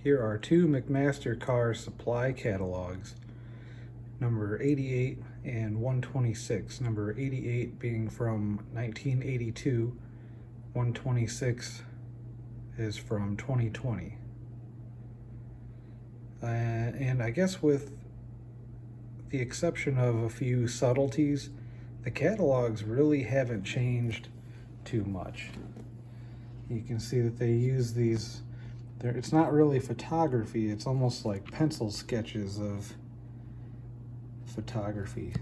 Here are two McMaster car supply catalogs, number 88 and 126. Number 88 being from 1982, 126 is from 2020. And I guess with the exception of a few subtleties, the catalogs really haven't changed too much. You can see that they use these, it's not really photography, it's almost like pencil sketches of photography.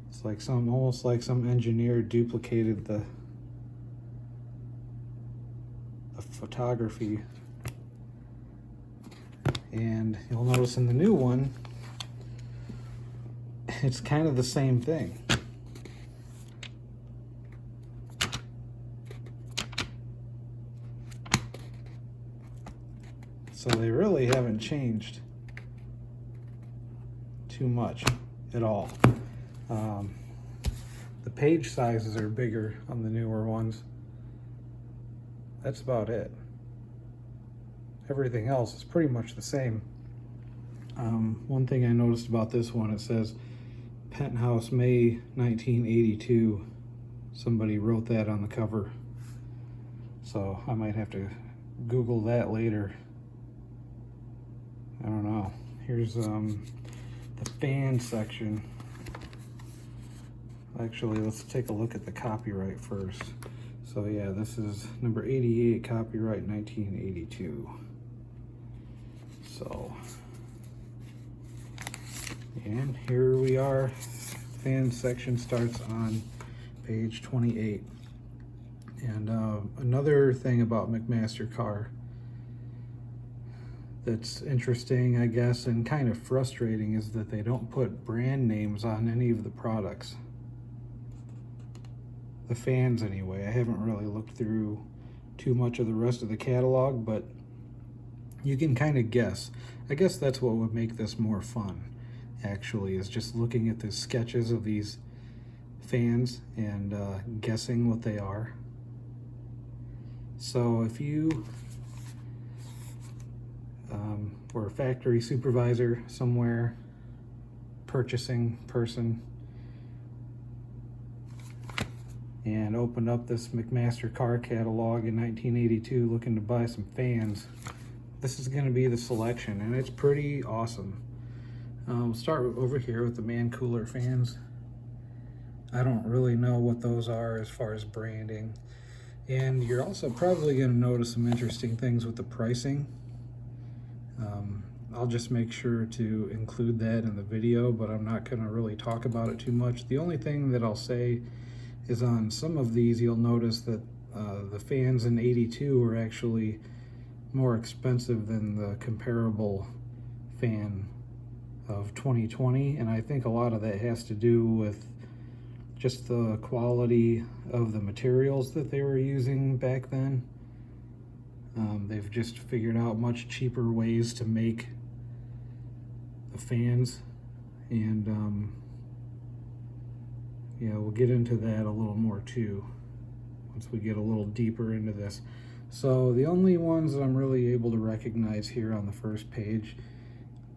It's like almost like some engineer duplicated the photography. And you'll notice in the new one, it's kind of the same thing. So they really haven't changed too much at all. The page sizes are bigger on the newer ones. That's about it. Everything else is pretty much the same. One thing I noticed about this one, it says Penthouse May 1982. Somebody wrote that on the cover. So I might have to Google that later. I don't know. Here's the fan section. Actually, let's take a look at the copyright first. So yeah, this is number 88, copyright 1982. So, and here we are. Fan section starts on page 28. And another thing about McMaster car that's interesting, I guess, and kind of frustrating is that they don't put brand names on any of the products. The fans anyway. I haven't really looked through too much of the rest of the catalog, but you can kind of guess. I guess that's what would make this more fun, actually, is just looking at the sketches of these fans and guessing what they are. So if you were a factory supervisor somewhere, purchasing person, and opened up this McMaster car catalog in 1982 looking to buy some fans, this is going to be the selection, and it's pretty awesome. We'll start over here with the Man Cooler fans. I don't really know what those are as far as branding, and you're also probably going to notice some interesting things with the pricing. I'll just make sure to include that in the video, but I'm not going to really talk about it too much. The only thing that I'll say is on some of these you'll notice that the fans in 82 are actually more expensive than the comparable fan of 2020, and I think a lot of that has to do with just the quality of the materials that they were using back then. They've just figured out much cheaper ways to make the fans, and yeah, we'll get into that a little more too once we get a little deeper into this. So the only ones that I'm really able to recognize here on the first page,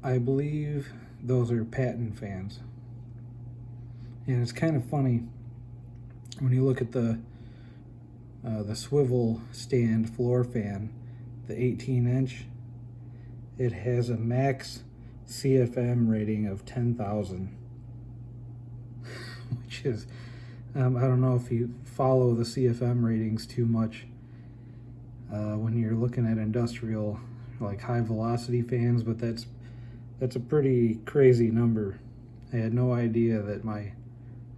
I believe those are Patton fans. And it's kind of funny when you look at the swivel stand floor fan, the 18-inch, it has a max CFM rating of 10,000. Which is, I don't know if you follow the CFM ratings too much when you're looking at industrial, like high velocity fans, but that's a pretty crazy number. I had no idea that my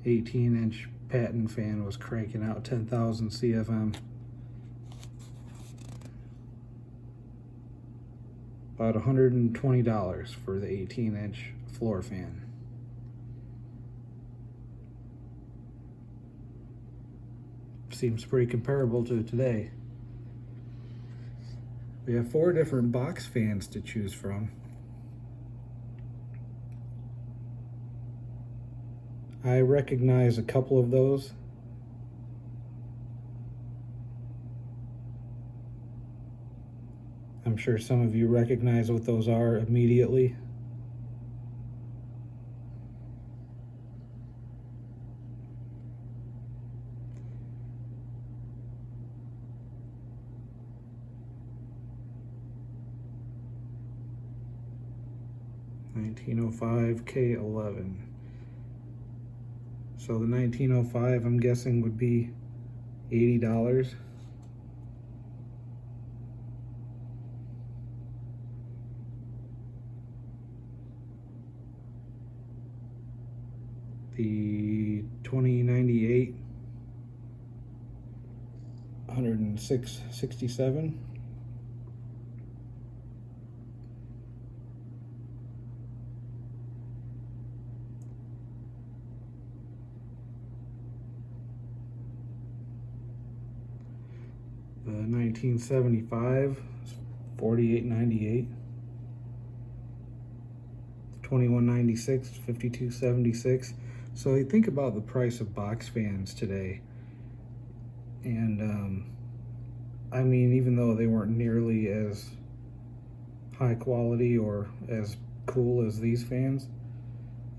18-inch Patton fan was cranking out 10,000 CFM. About $120 for the 18-inch floor fan. Seems pretty comparable to today. We have 4 different box fans to choose from. I recognize a couple of those. I'm sure some of you recognize what those are immediately. $1905 K11. So the 1905, I'm guessing, would be $80. The 2098, $106.67. The 1975 is $48.98. 2196, $52.76. So you think about the price of box fans today, and I mean, even though they weren't nearly as high quality or as cool as these fans,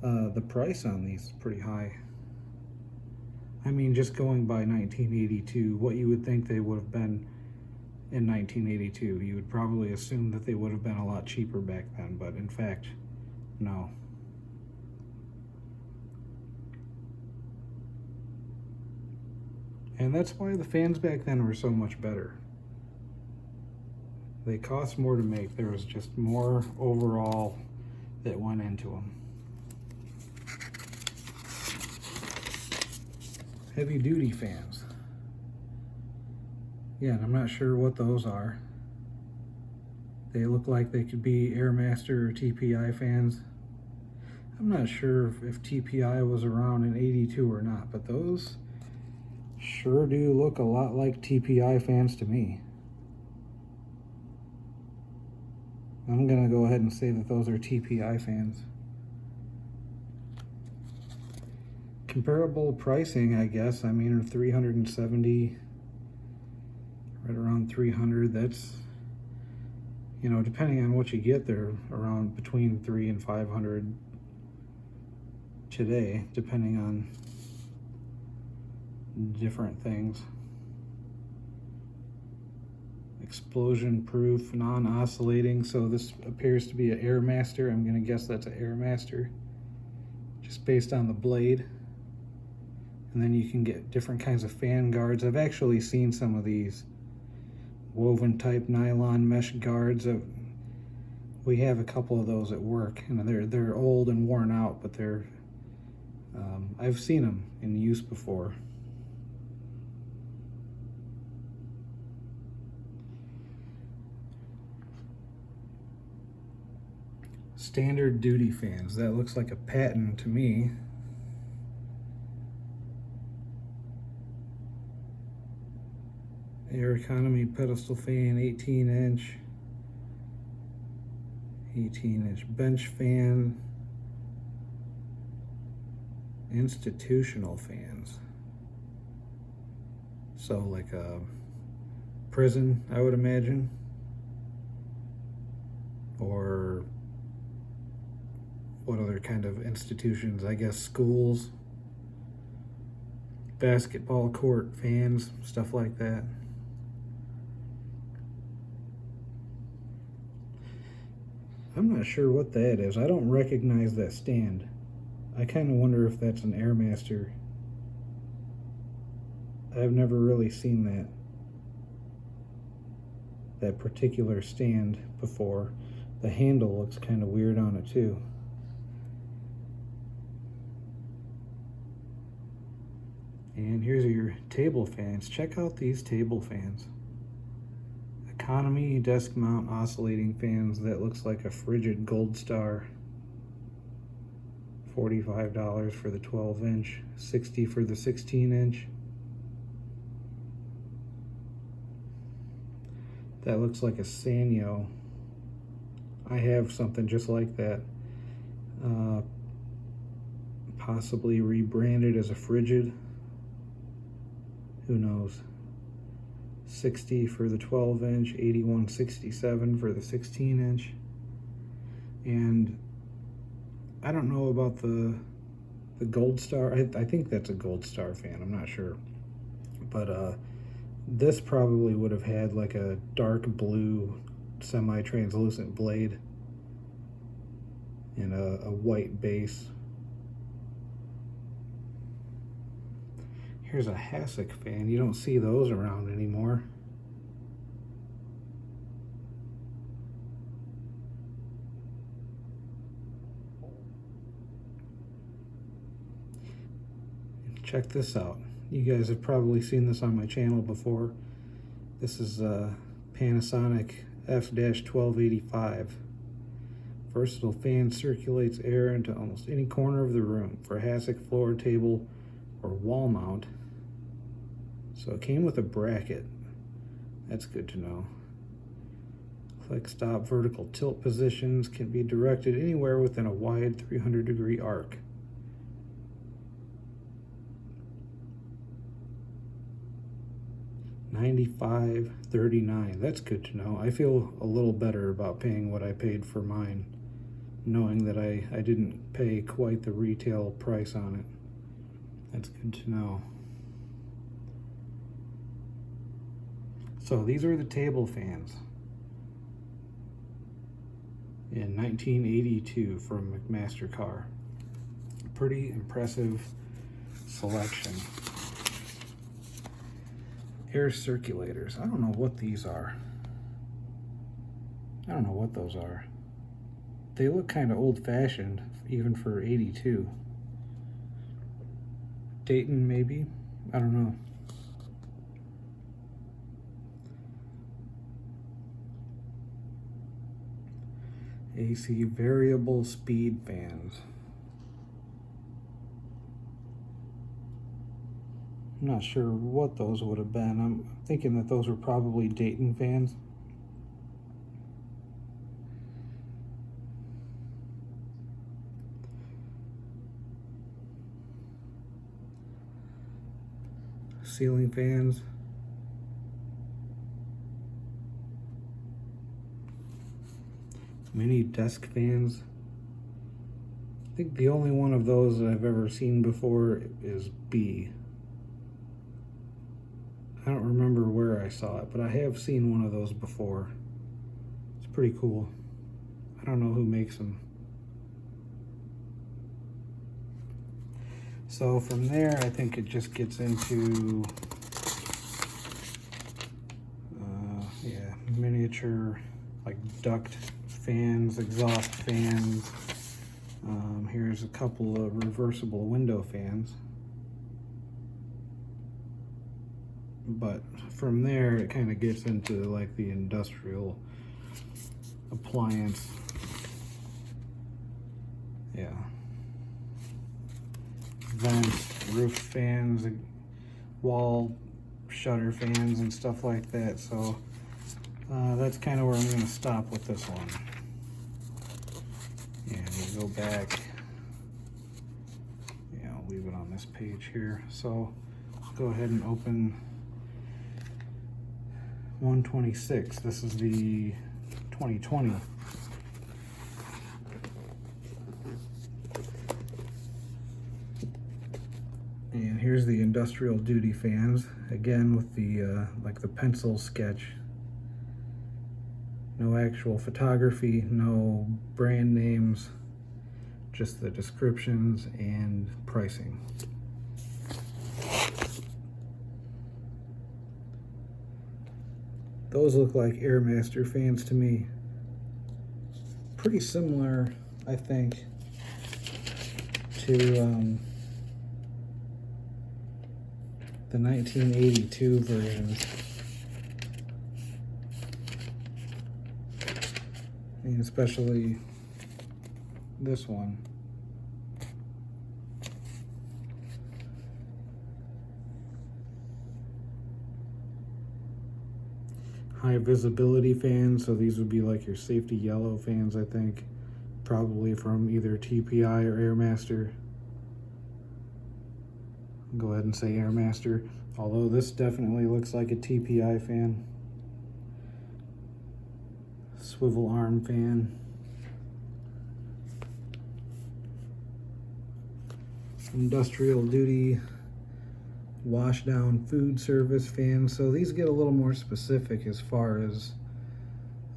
the price on these is pretty high. I mean, just going by 1982, what you would think they would have been in 1982, you would probably assume that they would have been a lot cheaper back then, but in fact, no. And that's why the fans back then were so much better. They cost more to make. There was just more overall that went into them. Heavy duty fans. Yeah, and I'm not sure what those are. They look like they could be Airmaster or TPI fans. I'm not sure if TPI was around in 82 or not, but those sure do look a lot like TPI fans to me. I'm gonna go ahead and say that those are TPI fans. Comparable pricing, I guess. I mean, 370, right around 300. That's, you know, depending on what you get, they're around between 300 and 500 today, depending on different things. Explosion proof, non-oscillating. So this appears to be an Airmaster. I'm gonna guess that's an Airmaster, just based on the blade. And then you can get different kinds of fan guards. I've actually seen some of these woven type nylon mesh guards. We have a couple of those at work, and they're old and worn out, but they're I've seen them in use before. Standard duty fans. That looks like a patent to me. Air economy pedestal fan, 18-inch. 18-inch bench fan. Institutional fans. So like a prison, I would imagine. Or what other kind of institutions? I guess schools. Basketball court fans, stuff like that. I'm not sure what that is. I don't recognize that stand. I kind of wonder if that's an Airmaster. I've never really seen that particular stand before. The handle looks kind of weird on it too. And here's your table fans. Check out these table fans. Economy desk mount oscillating fans. That looks like a Frigid Gold Star. $45 for the 12-inch, $60 for the 16-inch. That looks like a Sanyo. I have something just like that. Possibly rebranded as a Frigid. Who knows? $60 for the 12-inch, $81.67 for the 16-inch. And I don't know about the Gold Star. I think that's a Gold Star fan. I'm not sure. But this probably would have had like a dark blue semi-translucent blade and a white base. Here's a Hasek fan. You don't see those around anymore. Check this out. You guys have probably seen this on my channel before. This is a Panasonic F-1285. Versatile fan circulates air into almost any corner of the room for Hasek floor, table, or wall mount. So it came with a bracket. That's good to know. Click stop vertical tilt positions can be directed anywhere within a wide 300-degree arc. $95.39. That's good to know. I feel a little better about paying what I paid for mine, knowing that I didn't pay quite the retail price on it. That's good to know. So these are the table fans in 1982 from McMaster-Carr. Pretty impressive selection. Air circulators. I don't know what these are. I don't know what those are. They look kind of old-fashioned, even for 82. Dayton, maybe? I don't know. AC variable speed fans. I'm not sure what those would have been. I'm thinking that those were probably Dayton fans. Ceiling fans. Mini desk fans. I think the only one of those that I've ever seen before is B. I don't remember where I saw it, but I have seen one of those before. It's pretty cool. I don't know who makes them. So from there, I think it just gets into miniature, like duct fans, exhaust fans. Here's a couple of reversible window fans. But from there, it kind of gets into like the industrial appliance. Yeah. Vents, roof fans, wall shutter fans, and stuff like that. So that's kind of where I'm going to stop with this one. And we'll go back. Yeah, I'll leave it on this page here. So let's go ahead and open 126. This is the 2020. And here's the industrial duty fans, again with the like the pencil sketch. No actual photography, no brand names, just the descriptions and pricing. Those look like Airmaster fans to me. Pretty similar, I think, to the 1982 versions. And especially this one. High visibility fans, so these would be like your safety yellow fans, I think. Probably from either TPI or Airmaster. Go ahead and say Airmaster. Although this definitely looks like a TPI fan. Swivel arm fan. Industrial duty wash down food service fans. So these get a little more specific as far as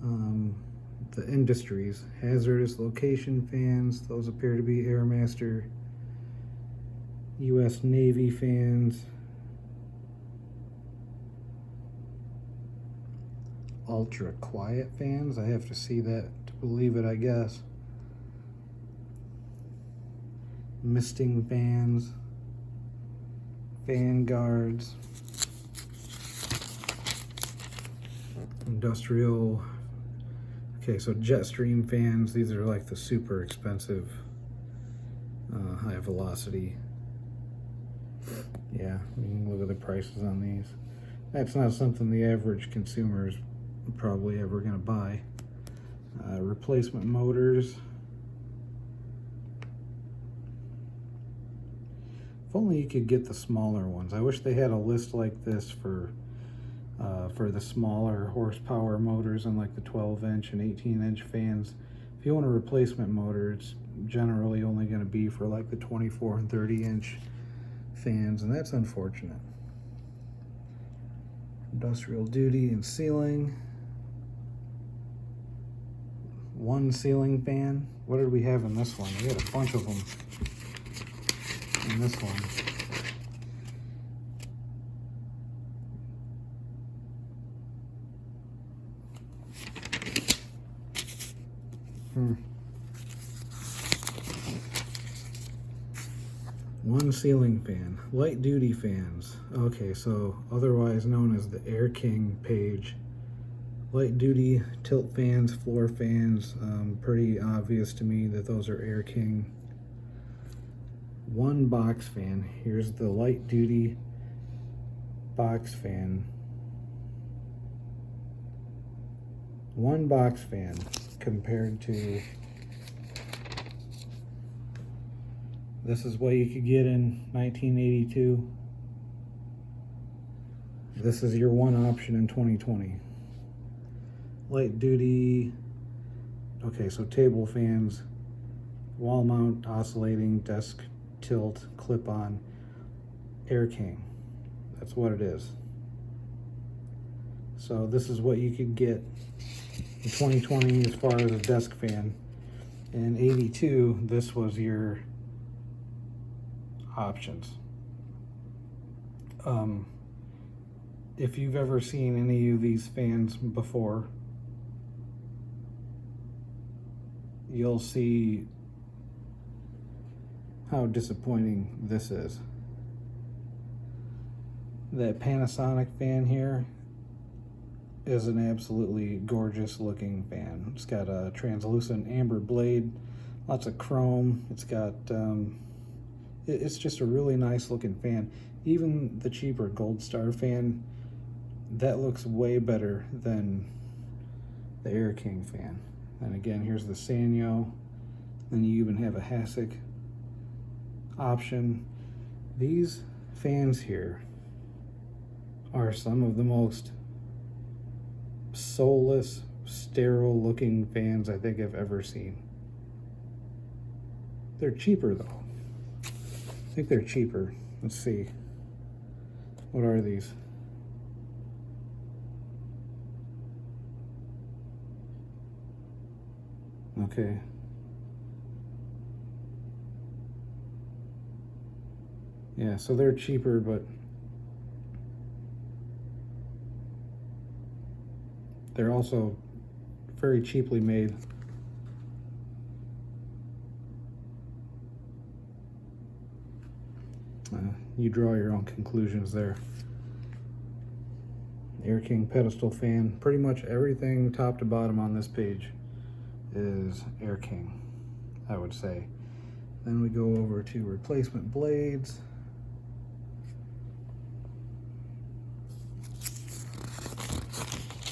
the industries. Hazardous location fans, those appear to be Airmaster. US Navy fans. Ultra quiet fans, I have to see that to believe it, I guess. Misting fans. Fan guards. Industrial. Okay, so Jetstream fans, these are like the super expensive high velocity. Yeah, you can look at the prices on these. That's not something the average consumer is probably ever going to buy. Replacement motors. If only you could get the smaller ones. I wish they had a list like this for the smaller horsepower motors and like the 12-inch and 18-inch fans. If you want a replacement motor, it's generally only going to be for like the 24 and 30-inch fans, and that's unfortunate. Industrial duty and ceiling. One ceiling fan. What did we have in this one? We had a bunch of them in this one. One ceiling fan. Light duty fans. Okay, so otherwise known as the Air King page. Light duty tilt fans, floor fans. Pretty obvious to me that those are Air King. One box fan. Here's the light duty box fan. One box fan compared to, this is what you could get in 1982. This is your one option in 2020. Light duty. Okay, so table fans, wall mount, oscillating, desk tilt, clip on, Air King. That's what it is. So this is what you could get in 2020 as far as a desk fan. In 82, this was your options. If you've ever seen any of these fans before, you'll see how disappointing this is. That Panasonic fan here is an absolutely gorgeous looking fan. It's got a translucent amber blade, lots of chrome. It's got it's just a really nice looking fan. Even the cheaper Gold Star fan, that looks way better than the Air King fan. And again, here's the Sanyo. Then you even have a Hasek option. These fans here are some of the most soulless, sterile looking fans I think I've ever seen. They're cheaper though. I think they're cheaper. Let's see. What are these? Okay. Yeah, so they're cheaper, but they're also very cheaply made. You draw your own conclusions there. Air King pedestal fan. Pretty much everything top to bottom on this page is Air King, I would say. Then we go over to replacement blades.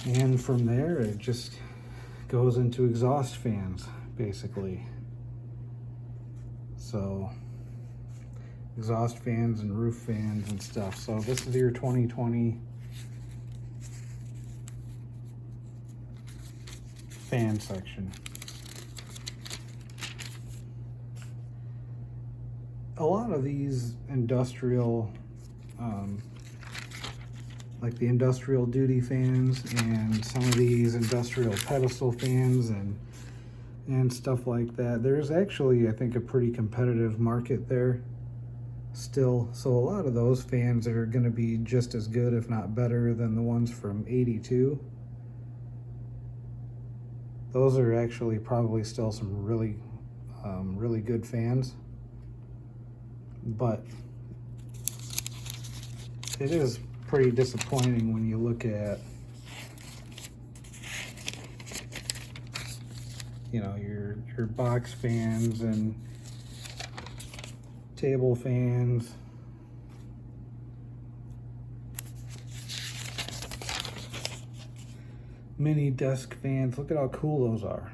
And from there, it just goes into exhaust fans, basically. So exhaust fans and roof fans and stuff. So this is your 2020 fan section. A lot of these industrial, like the industrial duty fans and some of these industrial pedestal fans and stuff like that, there's actually, I think, a pretty competitive market there still. So a lot of those fans are going to be just as good, if not better, than the ones from 82. Those are actually probably still some really, really good fans. But it is pretty disappointing when you look at, you know, your box fans and table fans. Mini desk fans. Look at how cool those are.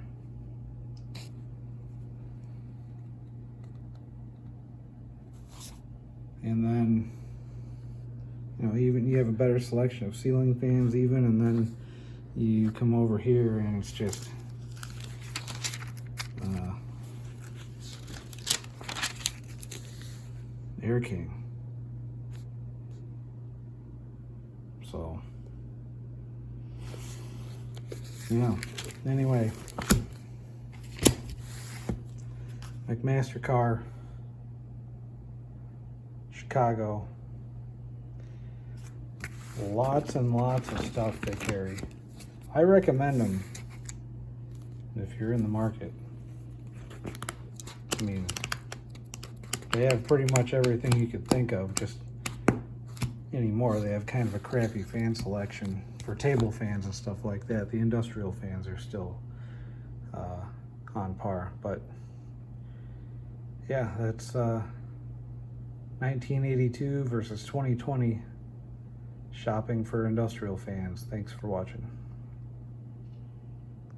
And then, you know, even you have a better selection of ceiling fans even, and then you come over here and it's just Air King. So, yeah, anyway, McMaster-Carr, Chicago. Lots and lots of stuff they carry. I recommend them if you're in the market. I mean, they have pretty much everything you could think of, just anymore. They have kind of a crappy fan selection for table fans and stuff like that. The industrial fans are still on par, but yeah, that's 1982 versus 2020 shopping for industrial fans. Thanks for watching.